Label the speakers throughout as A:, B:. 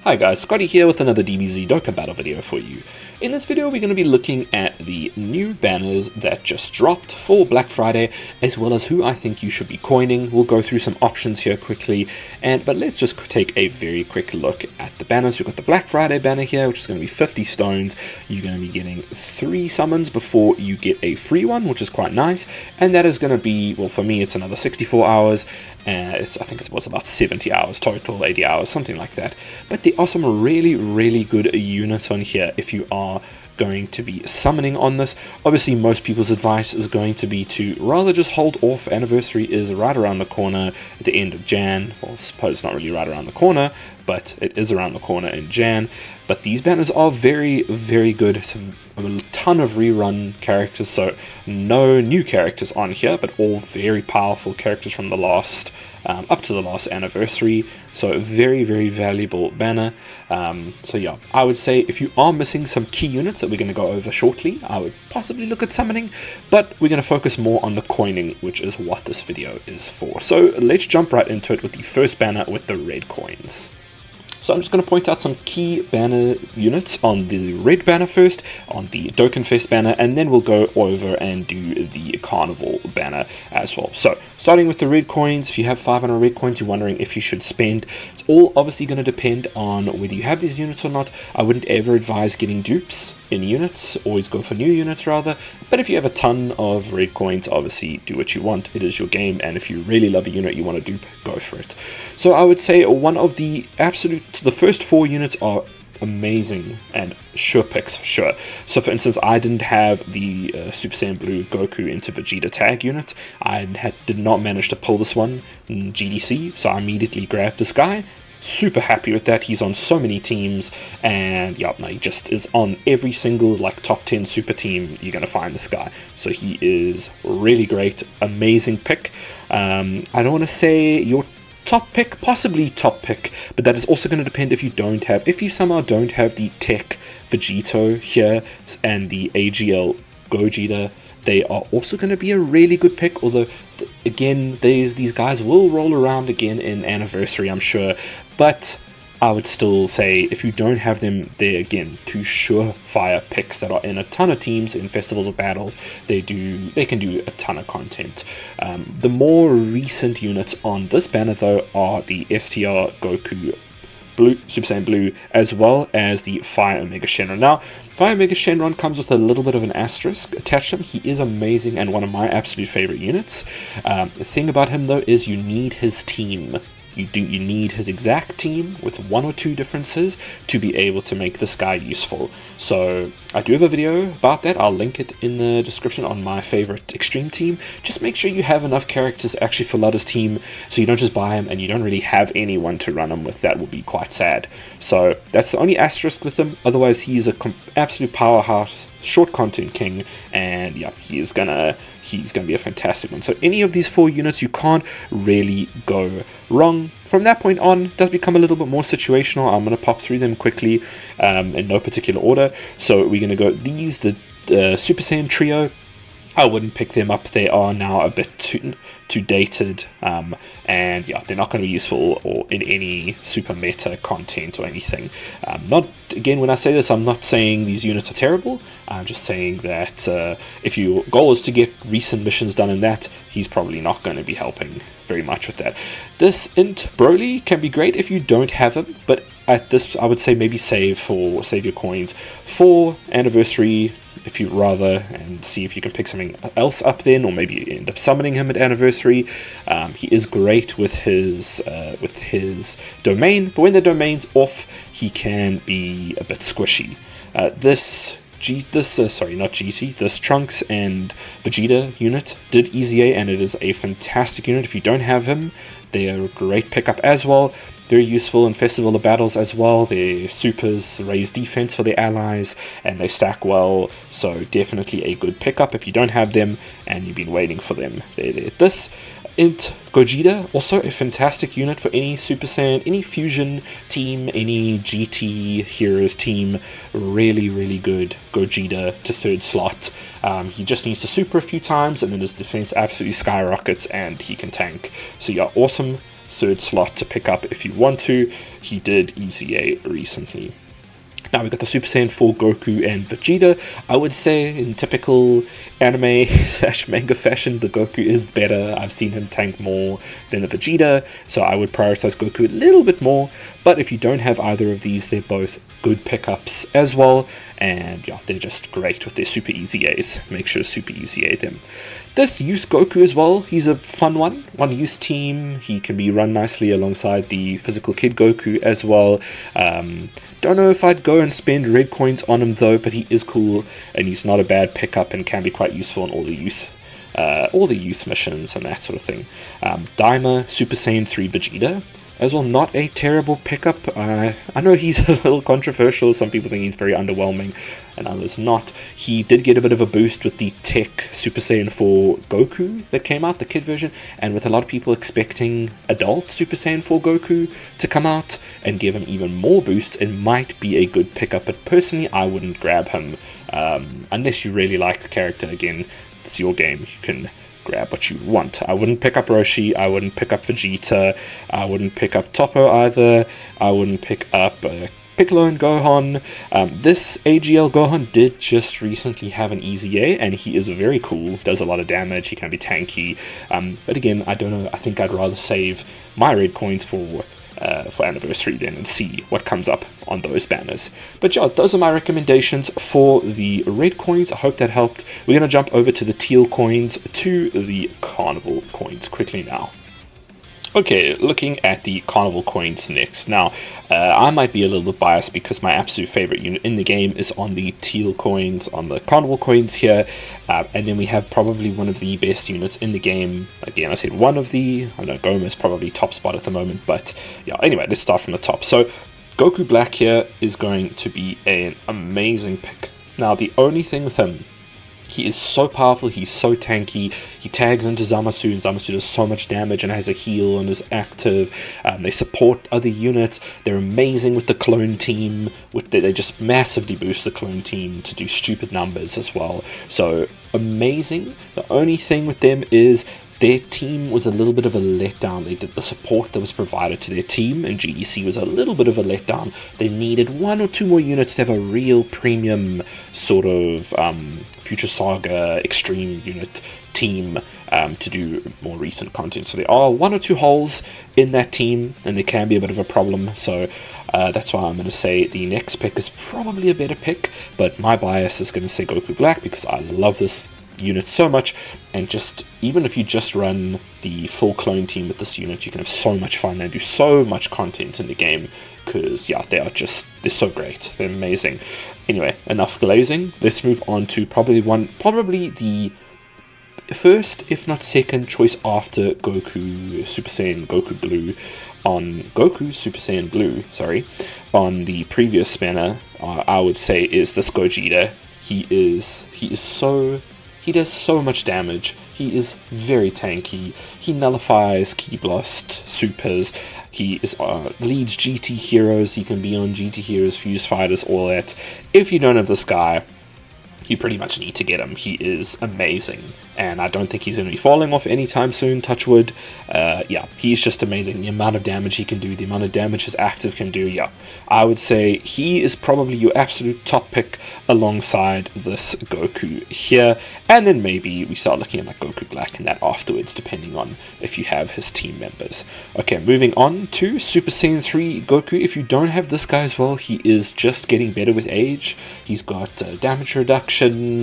A: Hi guys, Scotty here with another DBZ Dokkan Battle video for you. In this video we're going to be looking at the new banners that just dropped for Black Friday, as well as who I think you should be coining. We'll go through some options here quickly, but let's just take a very quick look at the banners. We've got the Black Friday banner here, which is going to be 50 stones. You're going to be getting 3 summons before you get a free one, which is quite nice, and that is going to be, well, for me it's another 64 hours. I think it was about 70 hours total, 80 hours, something like that. But there are some really good units on here if you are going to be summoning on this. Obviously, most people's advice is going to be to rather just hold off. Anniversary is right around the corner at the end of Jan. Well, I suppose not really right around the corner, but it is around the corner in Jan. But these banners are very good. It's a ton of rerun characters, so no new characters on here, but all very powerful characters from the last up to the last anniversary. So a very valuable banner. So yeah, I would say if you are missing some key units that we're going to go over shortly, I would possibly look at summoning, but we're going to focus more on the coining, which is what this video is for. So let's jump right into it with the first banner with the red coins. So I'm just going to point out some key banner units on the red banner first, on the Dokkan Fest banner, and then we'll go over and do the Carnival banner as well. So starting with the red coins, if you have 500 red coins, you're wondering if you should spend. It's all obviously going to depend on whether you have these units or not. I wouldn't ever advise getting dupes in units, always go for new units rather. But if you have a ton of red coins, obviously do what you want. It is your game, and if you really love a unit you want to dupe, go for it. So I would say one of the first 4 units are amazing and sure picks for sure. So for instance, I didn't have the Super Saiyan Blue Goku into Vegeta tag unit. I did not manage to pull this one in GDC, so I immediately grabbed this guy. Super happy with that. He's on so many teams, and yeah, no, he just is on every single like top 10 super team. You're gonna find this guy, so he is really great, amazing pick. I don't want to say your top pick, possibly top pick, but that is also going to depend if you somehow don't have the Tech Vegito here and the AGL Gogeta. They are also going to be a really good pick, although again these guys will roll around again in Anniversary, I'm sure, but I would still say if you don't have them, they're again 2 surefire picks that are in a ton of teams in festivals of battles. They can do a ton of content. The more recent units on this banner though are the STR Goku Blue, Super Saiyan Blue, as well as the Fire Omega Shenron. Now, Fire Omega Shenron comes with a little bit of an asterisk attached to him. He is amazing and one of my absolute favorite units. The thing about him though is you need his team. You need his exact team with 1 or 2 differences to be able to make this guy useful. So I do have a video about that. I'll link it in the description on my favorite extreme team. Just make sure you have enough characters to actually fill out his team, so you don't just buy him and you don't really have anyone to run him with. That will be quite sad. So that's the only asterisk with him. Otherwise, he's a absolute powerhouse, short content king, and yeah, he's gonna be a fantastic one. So any of these 4 units, you can't really go wrong. From that point on, it does become a little bit more situational. I'm going to pop through them quickly in no particular order. So we're going to go these, the Super Saiyan Trio. I wouldn't pick them up. They are now a bit too dated, and yeah, they're not going to be useful or in any super meta content or anything. Again, when I say this, I'm not saying these units are terrible. I'm just saying that if your goal is to get recent missions done in that, he's probably not going to be helping very much with that. This Int Broly can be great if you don't have him, but at this, I would say maybe save your coins for Anniversary, if you'd rather, and see if you can pick something else up then, or maybe you end up summoning him at Anniversary. He is great with his domain, but when the domain's off, he can be a bit squishy. This Trunks and Vegeta unit did Easy A, and it is a fantastic unit. If you don't have him, they are a great pickup as well. Very useful in Festival of Battles as well. Their supers raise defense for their allies, and they stack well, so definitely a good pickup if you don't have them and you've been waiting for them. This Int Gogeta, also a fantastic unit for any Super Saiyan, any Fusion team, any GT Heroes team. Really good Gogeta to 3rd slot. He just needs to super a few times, and then his defense absolutely skyrockets, and he can tank. So yeah, awesome third slot to pick up if you want to. He did EZA recently. Now we've got the Super Saiyan 4 Goku and Vegeta. I would say in typical anime / manga fashion, the Goku is better. I've seen him tank more than the Vegeta, so I would prioritize Goku a little bit more. But if you don't have either of these, they're both good pickups as well. And yeah, they're just great with their Super EZAs. Make sure to Super EZA them. This Youth Goku as well, he's a fun one youth team. He can be run nicely alongside the Physical Kid Goku as well. Don't know if I'd go and spend red coins on him though, but he is cool and he's not a bad pickup and can be quite useful in all the youth missions and that sort of thing. Daima Super Saiyan 3 Vegeta as well, not a terrible pickup. I know he's a little controversial. Some people think he's very underwhelming and others not. He did get a bit of a boost with the Tech Super Saiyan 4 Goku that came out, the kid version, and with a lot of people expecting adult Super Saiyan 4 Goku to come out and give him even more boosts, it might be a good pickup, but personally I wouldn't grab him unless you really like the character. Again, it's your game, you can grab what you want. I wouldn't pick up Roshi, I wouldn't pick up Vegeta, I wouldn't pick up Toppo either, I wouldn't pick up Piccolo and Gohan. This AGL Gohan did just recently have an EZA and he is very cool, does a lot of damage, he can be tanky, but again, I don't know, I think I'd rather save my red coins for anniversary then and see what comes up on those banners. But yeah, those are my recommendations for the red coins. I hope that helped. We're going to jump over to the teal coins, to the carnival coins quickly now. Okay, looking at the carnival coins next. Now, I might be a little bit biased because my absolute favorite unit in the game is on the teal coins, on the carnival coins here. And then we have probably one of the best units in the game. Again, I said one of the, I know Goma's probably top spot at the moment, but yeah, anyway, let's start from the top. So, Goku Black here is going to be an amazing pick. Now, the only thing with him, he is so powerful, he's so tanky, he tags into Zamasu, and Zamasu does so much damage and has a heal and is active. They support other units, they're amazing with the clone team, they just massively boost the clone team to do stupid numbers as well. So, amazing. The only thing with them is their team was a little bit of a letdown. The support that was provided to their team in GDC was a little bit of a letdown. They needed one or two more units to have a real premium sort of Future Saga Extreme unit team to do more recent content. So there are one or two holes in that team, and there can be a bit of a problem. So that's why I'm going to say the next pick is probably a better pick, but my bias is going to say Goku Black because I love this unit so much, and just even if you just run the full clone team with this unit, you can have so much fun and do so much content in the game because yeah, they're so great, they're amazing. Anyway, enough glazing, let's move on to probably the first if not second choice after Goku Super Saiyan Goku Blue on Goku Super Saiyan Blue, on the previous banner. I would say is this Gogeta. He does so much damage, he is very tanky, he nullifies Ki Blast supers, he is leads GT heroes, he can be on GT heroes, fuse fighters, all that. If you don't have this guy, you pretty much need to get him. He is amazing, and I don't think he's going to be falling off anytime soon, touch wood. Yeah, he's just amazing. The amount of damage he can do, the amount of damage his active can do, yeah. I would say he is probably your absolute top pick alongside this Goku here, and then maybe we start looking at like Goku Black and that afterwards, depending on if you have his team members. Okay, moving on to Super Saiyan 3 Goku. If you don't have this guy as well, he is just getting better with age. He's got damage reduction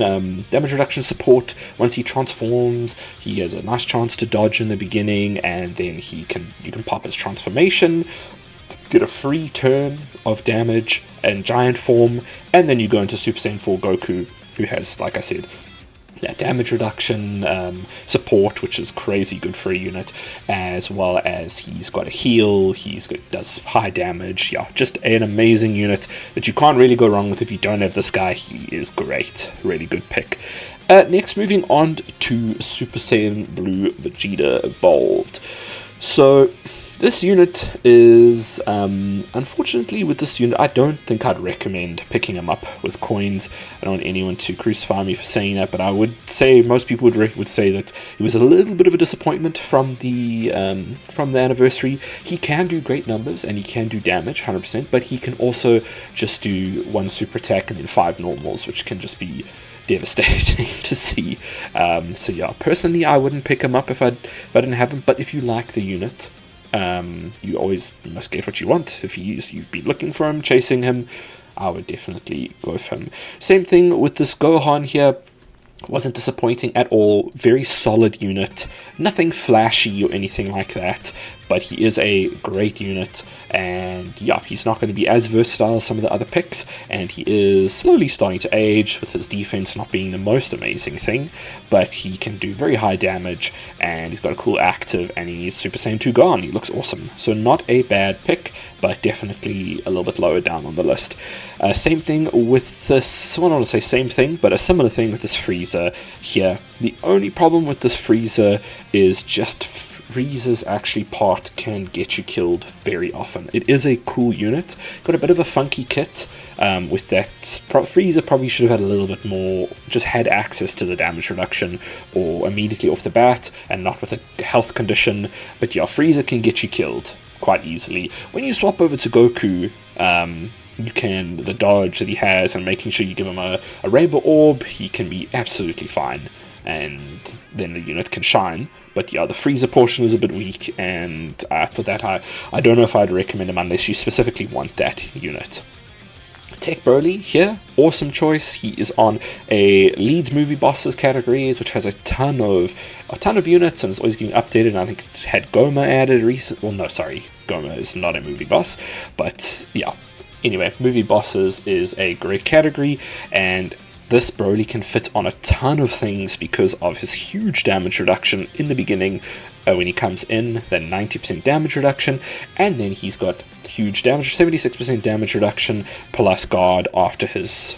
A: support. Once he transforms, he has a nice chance to dodge in the beginning, and then you can pop his transformation, get a free turn of damage and giant form, and then you go into Super Saiyan 4 Goku, who has, like I said, that damage reduction support, which is crazy good for a unit, as well as he's got a heal, does high damage. Yeah, just an amazing unit that you can't really go wrong with. If you don't have this guy, he is great, really good pick. Next, moving on to Super Saiyan Blue Vegeta Evolved. So This unit is, unfortunately with this unit, I don't think I'd recommend picking him up with coins. I don't want anyone to crucify me for saying that, but I would say most people would say that it was a little bit of a disappointment from the anniversary. He can do great numbers and he can do damage, 100%, but he can also just do 1 super attack and then 5 normals, which can just be devastating to see. So yeah, personally I wouldn't pick him up if I didn't have him, but if you like the unit, you must get what you want. If you've been looking for him, chasing him, I would definitely go for him. Same thing with this Gohan here. Wasn't disappointing at all. Very solid unit. Nothing flashy or anything like that, but he is a great unit, and yeah, he's not going to be as versatile as some of the other picks, and he is slowly starting to age with his defense not being the most amazing thing, but he can do very high damage, and he's got a cool active, and he's Super Saiyan 2 gone. He looks awesome. So not a bad pick, but definitely a little bit lower down on the list. Same thing with this, well, I don't want to say same thing, but a similar thing with this Frieza here. The only problem with this Frieza is just Frieza's actually part can get you killed very often. It is a cool unit, got a bit of a funky kit with that. Frieza probably should have had a little bit more, just had access to the damage reduction or immediately off the bat and not with a health condition, but yeah, Frieza can get you killed quite easily. When you swap over to Goku, you can, the dodge that he has and making sure you give him a rainbow orb, he can be absolutely fine, and then the unit can shine. But yeah, the Frieza portion is a bit weak, and for that I don't know if I'd recommend him unless you specifically want that unit. Tech Broly here, awesome choice. He is on a Leeds movie bosses categories, which has a ton of units and is always getting updated. And I think it's had Goma added recently. Well, no, sorry, Goma is not a movie boss, but yeah. Anyway, movie bosses is a great category, and this Broly can fit on a ton of things because of his huge damage reduction in the beginning when he comes in, then 90% damage reduction, and then he's got huge damage, 76% damage reduction plus guard after his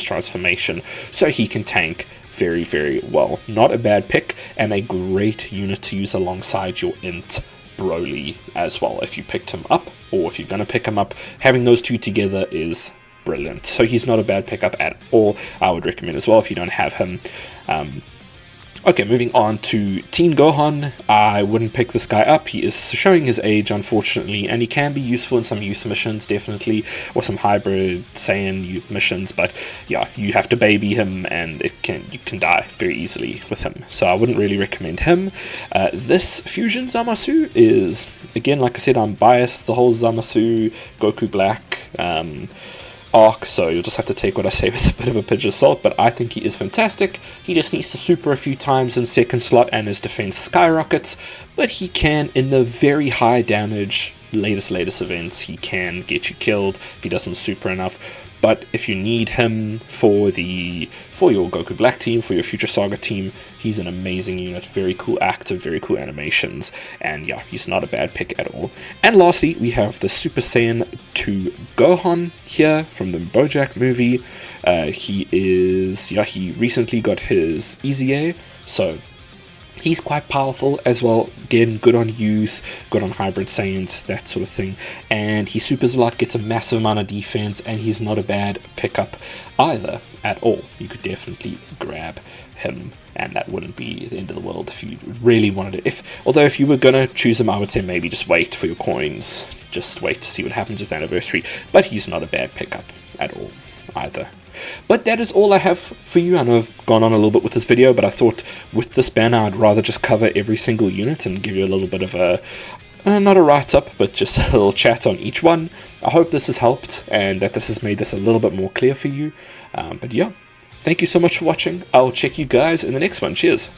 A: transformation, so he can tank very, very well. Not a bad pick, and a great unit to use alongside your Int Broly as well. If you picked him up, or if you're going to pick him up, having those two together is brilliant. So he's not a bad pickup at all. I would recommend as well if you don't have him. Okay, moving on to Teen Gohan. I wouldn't pick this guy up. He is showing his age, unfortunately, and he can be useful in some youth missions, definitely, or some hybrid Saiyan youth missions, but yeah, you have to baby him, and you can die very easily with him, so I wouldn't really recommend him. This Fusion Zamasu is, again, like I said, I'm biased. The whole Zamasu, Goku Black arc, so you'll just have to take what I say with a bit of a pinch of salt, but I think he is fantastic. He just needs to super a few times in second slot and his defense skyrockets, but he can, in the very high damage latest events, he can get you killed if he doesn't super enough. But if you need him for your Goku Black team, for your Future Saga team, he's an amazing unit. Very cool active, very cool animations, and yeah, he's not a bad pick at all. And lastly, we have the Super Saiyan 2 Gohan here from the BoJack movie. He recently got his EZA, so he's quite powerful as well. Again, good on youth, good on hybrid Saiyans, that sort of thing. And he supers a lot, gets a massive amount of defense, and he's not a bad pickup either at all. You could definitely grab him, and that wouldn't be the end of the world if you really wanted it. Although if you were going to choose him, I would say maybe just wait for your coins. Just wait to see what happens with Anniversary. But he's not a bad pickup at all either. But that is all I have for you. I know I've gone on a little bit with this video, but I thought with this banner I'd rather just cover every single unit and give you a little bit of a, not a write-up, but just a little chat on each one. I hope this has helped and that this has made this a little bit more clear for you. But yeah, thank you so much for watching. I'll check you guys in the next one. Cheers!